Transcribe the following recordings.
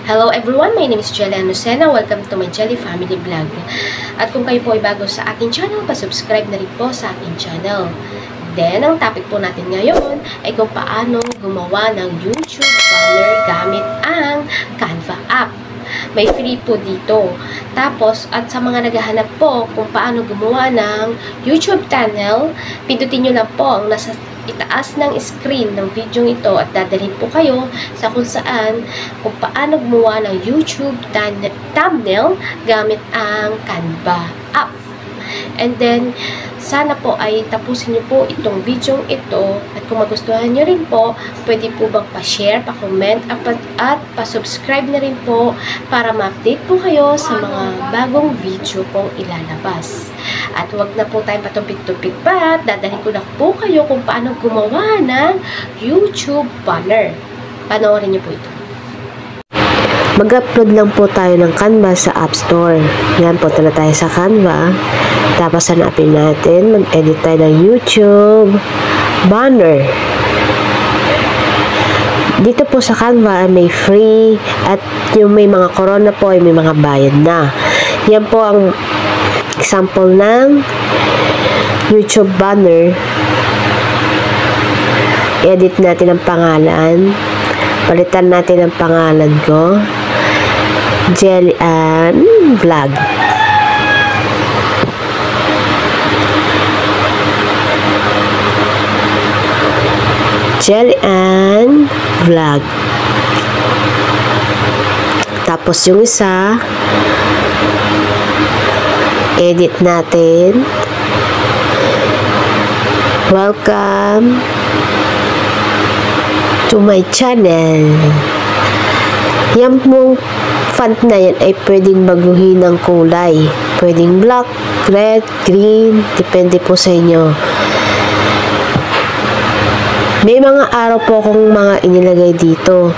Hello everyone, my name is Jelly Anucena. Welcome to my Jelly Family Vlog. At kung kayo po ay bago sa aking channel, pa-subscribe na rin po sa aking channel. Then, ang topic po natin ngayon ay kung paano gumawa ng YouTube banner gamit ang Canva app. May free po dito. Tapos, at sa mga naghahanap po kung paano gumawa ng YouTube channel, pindutin nyo lang po ang nasa itaas ng screen ng video ito at dadalhin po kayo sa kung saan kung paano gumawa ng YouTube thumbnail gamit ang Canva app. And then, sana po ay tapusin nyo po itong video ito at kung magustuhan nyo rin po, pwede po bang pa-share, pa-comment at pa-subscribe na rin po para ma-update po kayo sa mga bagong video kong ilalabas. At huwag na po tayong patupik-tupik pa, dadalhin ko na po kayo kung paano gumawa ng YouTube banner. Panoorin nyo po ito. Mag-upload lang po tayo ng Canva sa App Store. Yan, punta na tayo sa Canva. Tapos hanapin natin, mag-edit tayo ng YouTube banner. Dito po sa Canva may free at yung may mga corona po ay may mga bayad na. Yan po ang example ng YouTube banner. Edit natin ang pangalan. Palitan natin ang pangalan ko. Jelly Ann Vlog. Jelly Ann Vlog. Tapos yung isa, edit natin. Welcome to my channel. Yan pong font na yan ay pwedeng baguhin ng kulay. Pwedeng black, red, green, depende po sa inyo. May mga araw po akong mga inilagay dito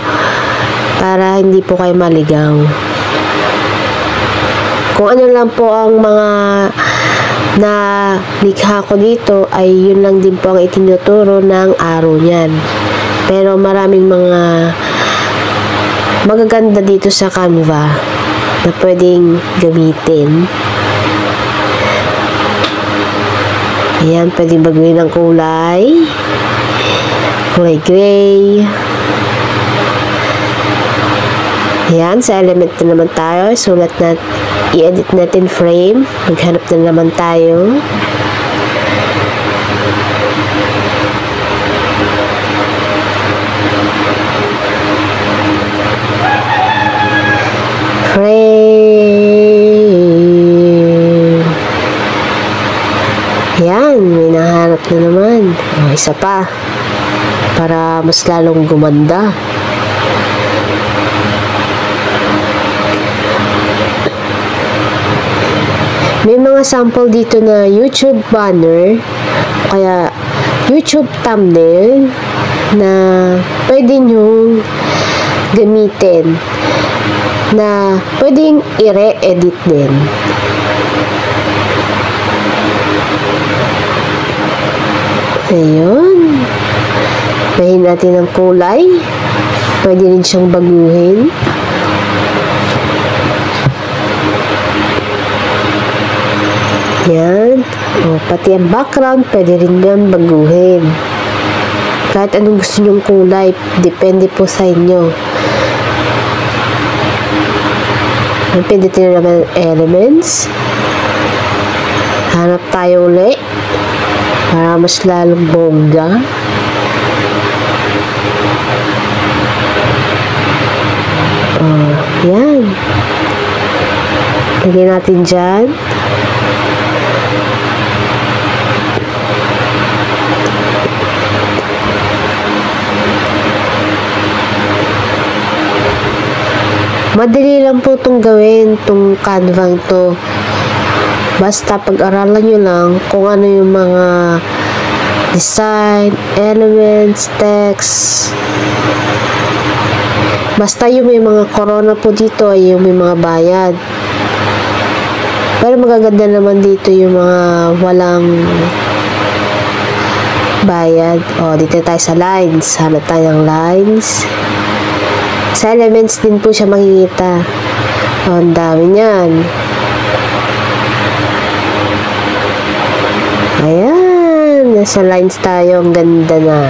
para hindi po kayo maligaw. Kung ano lang po ang mga na likha ko dito ay yun lang din po ang itinuturo ng araw niyan. Pero maraming mga magaganda dito sa Canva na pwedeng gamitin. Ayan, pwedeng baguhin ng kulay. Kulay gray. Ayan, sa element na naman tayo. Sulat na, i-edit natin frame. Maghanap na naman tayo. Frame. Yan, may nahanap na naman. O, isa pa. Para mas lalong gumanda. May mga sample dito na YouTube banner, kaya YouTube thumbnail na pwede nyong gamitin na pwedeng i-re-edit din. Ayun. Bahin natin ang kulay. Pwede rin siyang baguhin. Yan. O, pati ang background, pwede rin yan baguhin. Kahit anong gusto nyong kulay, depende po sa inyo. Pindutin na naman elements. Hanap tayo ulit para mas lalong bongga. Yan. Lagyan natin dyan. Madali lang po itong gawin, itong Canva to. Basta pag-aralan nyo lang kung ano yung mga design, elements, text. Basta yung may mga corona po dito ay yung may mga bayad. Pero magaganda naman dito yung mga walang bayad. O, dito tayo sa lines. Hanap tayo ng lines. Sa elements din po siya makikita. Oh, ang dami niyan. Ayan, nasa lines tayo. Ang ganda na.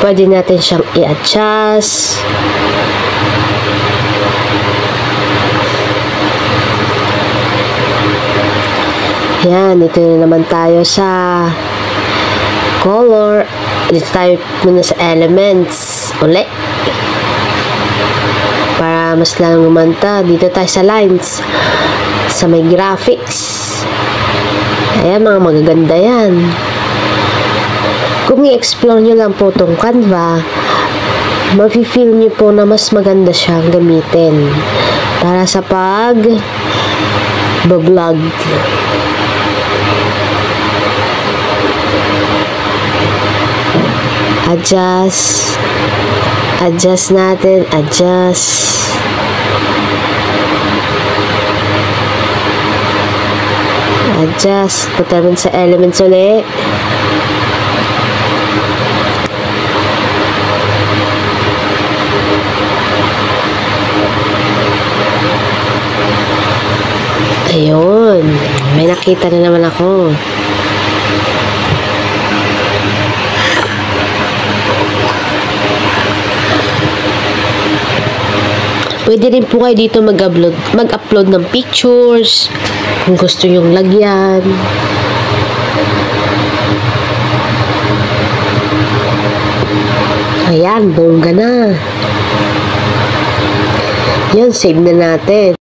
Pwede natin siyang i-adjust. Yan, ito na naman tayo sa color. Dito tayo muna sa elements. Uli. Para mas lang umanta, dito tayo sa lines. Sa may graphics. Ayan, mga magaganda yan. Kung i-explore nyo lang po itong Canva, mafe-feel nyo po na mas maganda siyang gamitin para sa pag-vlog. Adjust natin, adjust. Punta naman sa elements ulit. Ayun, may nakita na naman ako. Pwede rin po kayo dito mag-upload ng pictures kung gusto nyong lagyan. Ayan, bongga na. Yan, save na natin.